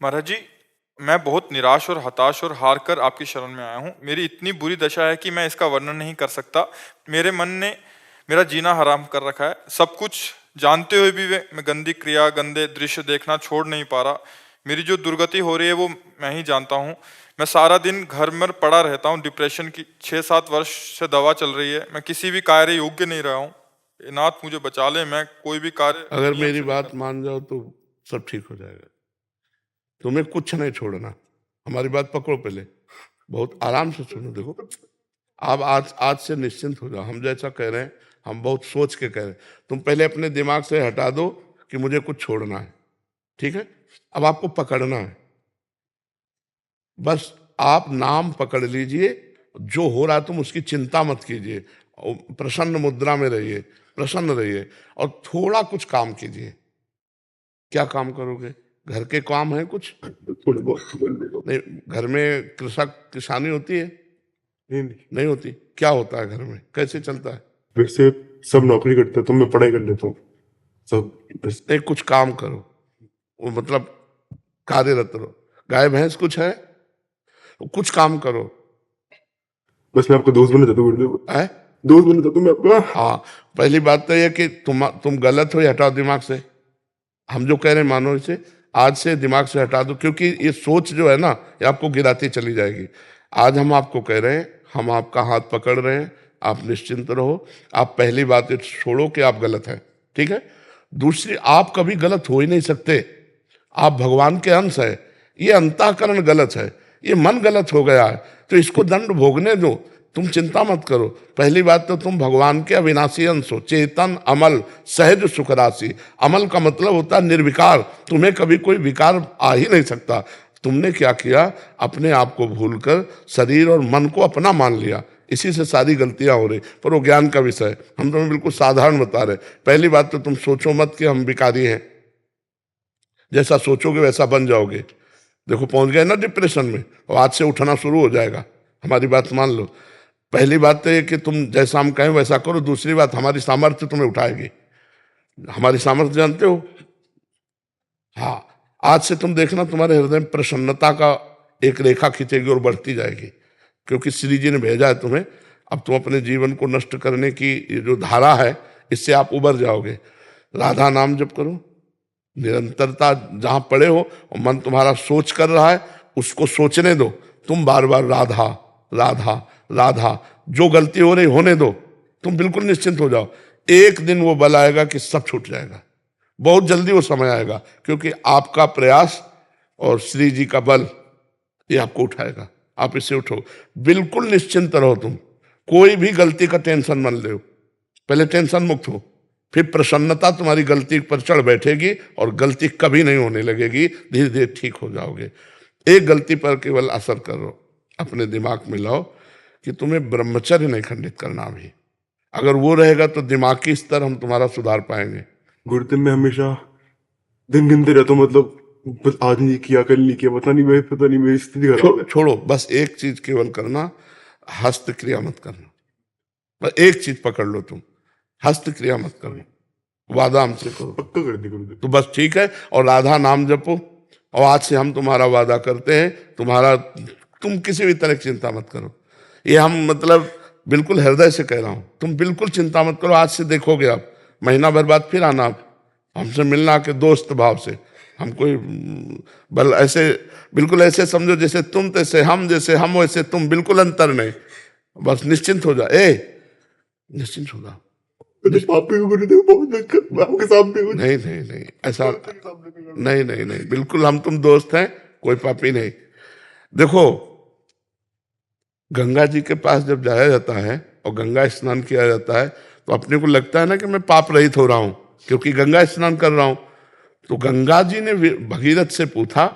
महाराज जी, मैं बहुत निराश और हताश और हार कर आपकी शरण में आया हूँ। मेरी इतनी बुरी दशा है कि मैं इसका वर्णन नहीं कर सकता। मेरे मन ने मेरा जीना हराम कर रखा है। सब कुछ जानते हुए भी मैं गंदी क्रिया, गंदे दृश्य देखना छोड़ नहीं पा रहा। मेरी जो दुर्गति हो रही है वो मैं ही जानता हूँ। मैं सारा दिन घर में पड़ा रहता हूँ। डिप्रेशन की 6-7 वर्ष से दवा चल रही है। मैं किसी भी कार्य योग्य नहीं रहा हूँ। ए नाथ मुझे बचा ले, मैं कोई भी कार्य अगर नियम मेरी से नहीं कर बात पा। मान जाओ तो सब ठीक हो जाएगा। तुम्हें कुछ नहीं छोड़ना। हमारी बात पकड़ो पहले, बहुत आराम से सुनो। देखो, आप आज आज से निश्चिंत हो जाओ। हम जैसा कह रहे हैं, हम बहुत सोच के कह रहे हैं। तुम पहले अपने दिमाग से हटा दो कि मुझे कुछ छोड़ना है, ठीक है? अब आपको पकड़ना है। बस आप नाम पकड़ लीजिए। जो हो रहा तुम उसकी चिंता मत कीजिए। प्रसन्न मुद्रा में रहिए, प्रसन्न रहिए और थोड़ा कुछ काम कीजिए। क्या काम करोगे? घर के काम है कुछ? थोड़े बहुत नहीं, घर में कृषक किसानी होती है? नहीं। नहीं होती। क्या होता है घर में? कैसे चलता है? वैसे सब नौकरी करते हैं तो मैं पढ़ाई कर लेता हूँ सब बस। नहीं, कुछ काम करो। वो मतलब कार्यरत रहो। गाय भैंस कुछ है? कुछ काम करो। बस मैं आपका दोस्त बनना चाहता हूँ गुरुदेव। है? दोस्त बनना चाहता हूँ मैं आपका। हाँ, पहली बात तो यह कि तुम गलत हो, ये हटाओ दिमाग से। हम जो कह रहे हैं मानो इसे, आज से दिमाग से हटा दो, क्योंकि ये सोच जो है ना, ये आपको गिराती चली जाएगी। आज हम आपको कह रहे हैं, हम आपका हाथ पकड़ रहे हैं, आप निश्चिंत रहो। आप पहली बात ये छोड़ो कि आप गलत हैं, ठीक है? दूसरी, आप कभी गलत हो ही नहीं सकते। आप भगवान के अंश है। ये अंतःकरण गलत है, ये मन गलत हो गया है, तो इसको दंड भोगने दो। तुम चिंता मत करो। पहली बात तो तुम भगवान के अविनाशी अंश हो, चेतन, अमल, सहज, सुख राशि। अमल का मतलब होता है निर्विकार। तुम्हें कभी कोई विकार आ ही नहीं सकता। तुमने क्या किया? अपने आप को भूलकर शरीर और मन को अपना मान लिया। इसी से सारी गलतियां हो रही। पर वो ज्ञान का विषय है, हम तुम्हें बिल्कुल साधारण बता रहे। पहली बात तो तुम सोचो मत कि हम विकारी हैं। जैसा सोचोगे वैसा बन जाओगे। देखो, पहुंच गए ना डिप्रेशन में, और आज से उठना शुरू हो जाएगा। हमारी बात मान लो। पहली बात तो ये कि तुम जैसा हम कहें वैसा करो। दूसरी बात, हमारी सामर्थ्य तुम्हें उठाएगी। हमारी सामर्थ्य जानते हो? हाँ, आज से तुम देखना तुम्हारे हृदय में प्रसन्नता का एक रेखा खींचेगी और बढ़ती जाएगी, क्योंकि श्री जी ने भेजा है तुम्हें। अब तुम अपने जीवन को नष्ट करने की ये जो धारा है, इससे आप उबर जाओगे। राधा नाम जप करो, निरंतरता। जहां पड़े हो और मन तुम्हारा सोच कर रहा है, उसको सोचने दो। तुम बार बार राधा राधा राधा, जो गलती हो रही होने दो। तुम बिल्कुल निश्चिंत हो जाओ। एक दिन वो बल आएगा कि सब छूट जाएगा। बहुत जल्दी वो समय आएगा, क्योंकि आपका प्रयास और श्री जी का बल ये आपको उठाएगा। आप इससे उठो, बिल्कुल निश्चिंत रहो। तुम कोई भी गलती का टेंशन मत लो। पहले टेंशन मुक्त हो, फिर प्रसन्नता तुम्हारी गलती पर चढ़ बैठेगी और गलती कभी नहीं होने लगेगी। धीरे धीरे ठीक हो जाओगे। एक गलती पर केवल असर करो, अपने दिमाग में लाओ कि तुम्हें ब्रह्मचर्य नहीं खंडित करना अभी। अगर वो रहेगा तो दिमागी स्तर हम तुम्हारा सुधार पाएंगे। गुरुदेव मैं हमेशा दिन गिनते रहता हूँ, मतलब बस आज नहीं किया, कल नहीं किया, पता नहीं मेरी स्थिति खराब है। छोड़ो, बस एक चीज केवल करना, हस्त क्रिया मत करना। बस एक चीज पकड़ लो तुम, हस्त क्रिया मत करना। वादा हमसे करो, पक्का कर दी गुरुदेव। तो बस ठीक है। और राधा नाम जपो। और आज से हम तुम्हारा वादा करते हैं, तुम किसी भी तरह की चिंता मत करो। ये हम मतलब बिल्कुल हृदय से कह रहा हूं। तुम बिल्कुल चिंता मत करो। आज से देखोगे आप, महीना भर बाद फिर आना आप हमसे मिलना के दोस्त भाव से। हम कोई बल ऐसे, बिल्कुल ऐसे समझो जैसे तुम तैसे हम, जैसे हम वैसे तुम, बिल्कुल अंतर नहीं। बस निश्चिंत हो जा। निश्चिंत हो जा। मैं तो पापी हूँ गुरुदेव, बहुत दिक्कत। मैं आपके सामने हूँ। नहीं नहीं नहीं, ऐसा नहीं नहीं नहीं, बिल्कुल हम तुम दोस्त हैं, कोई पापी नहीं। देखो, गंगा जी के पास जब जाया जाता है और गंगा स्नान किया जाता है, तो अपने को लगता है ना कि मैं पाप रहित हो रहा हूं, क्योंकि गंगा स्नान कर रहा हूं। तो गंगा जी ने भगीरथ से पूछा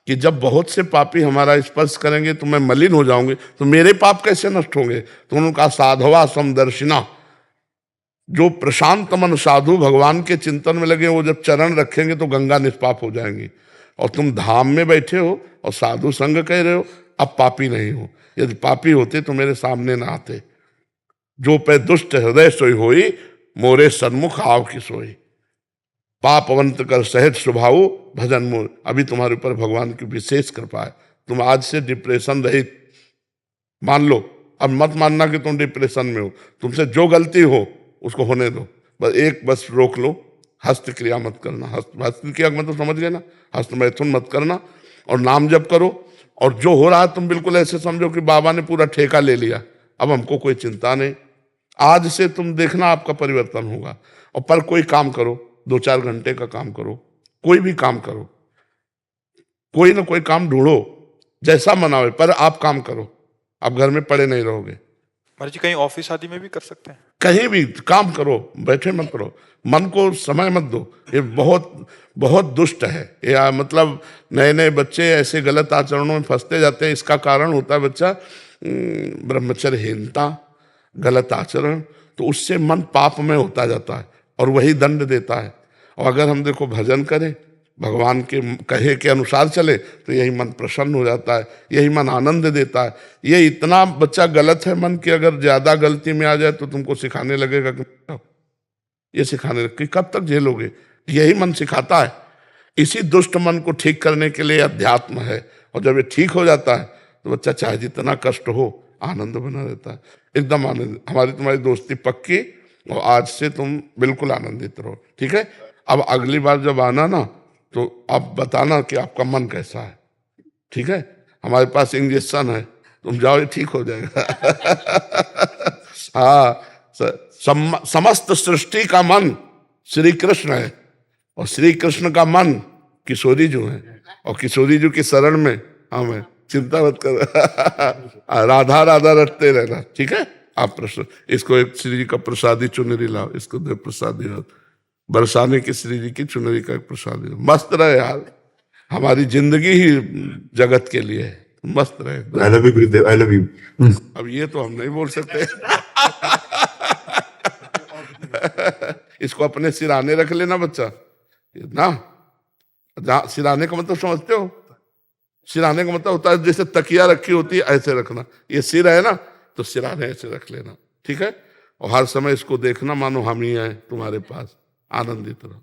कि जब बहुत से पापी हमारा स्पर्श करेंगे तो मैं मलिन हो जाऊंगी, तो मेरे पाप कैसे नष्ट होंगे? तो उन्होंने कहा, साधवा समदर्शिना। जो प्रशांत मन साधु भगवान के चिंतन में लगे, वो जब चरण रखेंगे तो गंगा निष्पाप हो जाएंगी। और तुम धाम में बैठे हो और साधु संग कह रहे हो, अब पापी नहीं हो। यदि पापी होते तो मेरे सामने ना आते। जो पे दुष्ट हृदय सोई होई, मोरे सन्मुख आव की सोई। पापवंत कर सहज स्वभाव भजन मोर। अभी तुम्हारे ऊपर भगवान की विशेष कृपा है, तुम आज से डिप्रेशन रहित मान लो। अब मत मानना कि तुम डिप्रेशन में हो, तुमसे जो गलती हो उसको होने दो, बस रोक लो, हस्त क्रिया मत करना। हस्त क्रिया मतलब समझ गए ना, हस्त मैथुन मत करना, और नाम जप करो। और जो हो रहा है तुम बिल्कुल ऐसे समझो कि बाबा ने पूरा ठेका ले लिया, अब हमको कोई चिंता नहीं। आज से तुम देखना आपका परिवर्तन होगा। और पर कोई काम करो, 2-4 घंटे का काम करो, कोई भी काम करो, कोई ना कोई काम ढूंढो, जैसा मनावे, पर आप काम करो, आप घर में पड़े नहीं रहोगे। महाराज जी कहीं ऑफिस आदि में भी कर सकते हैं? कहीं भी काम करो, बैठे मत करो, मन को समय मत दो। ये बहुत बहुत दुष्ट है या मतलब नए नए बच्चे ऐसे गलत आचरणों में फंसते जाते हैं। इसका कारण होता है बच्चा ब्रह्मचर्यहीनता, गलत आचरण, तो उससे मन पाप में होता जाता है और वही दंड देता है। और अगर हम देखो भजन करें, भगवान के कहे के अनुसार चले, तो यही मन प्रसन्न हो जाता है, यही मन आनंद देता है। ये इतना बच्चा गलत है मन की, अगर ज्यादा गलती में आ जाए तो तुमको सिखाने लगेगा कि ये सिखाने लगे कि कब तक झेलोगे। यही मन सिखाता है। इसी दुष्ट मन को ठीक करने के लिए अध्यात्म है, और जब ये ठीक हो जाता है तो बच्चा चाहे जितना कष्ट हो आनंद बना रहता है, एकदम आनंद। हमारी तुम्हारी दोस्ती पक्की, और आज से तुम बिल्कुल आनंदित रहो, ठीक है। अब अगली बार जब आना ना, तो आप बताना कि आपका मन कैसा है, ठीक है। हमारे पास इंजेक्शन है, तुम जाओ, ठीक हो जाएगा। हाँ, समस्त सृष्टि का मन श्री कृष्ण है, और श्री कृष्ण का मन किशोरी जी है, और किशोरी जी की शरण में हम हैं। चिंता मत कर। राधा राधा रटते रहना, ठीक है। आप प्रश्न, इसको एक श्री जी का प्रसादी चुनरी लाओ, इसको दे प्रसादी, बरसाने की श्री जी की चुनरी का एक प्रसादी। मस्त रहे यार, हमारी जिंदगी ही जगत के लिए है, मस्त रहे। I love you Gurudev, I love you. अब ये तो हम नहीं बोल सकते। इसको अपने सिराने रख लेना बच्चा ना। सिराने का मतलब समझते हो? सिराने का मतलब होता है जैसे तकिया रखी होती है, ऐसे रखना। ये सिर है ना, तो सिराने ऐसे रख लेना, ठीक है। और हर समय इसको देखना मानो हम ही आए तुम्हारे पास, आनंदित रहो।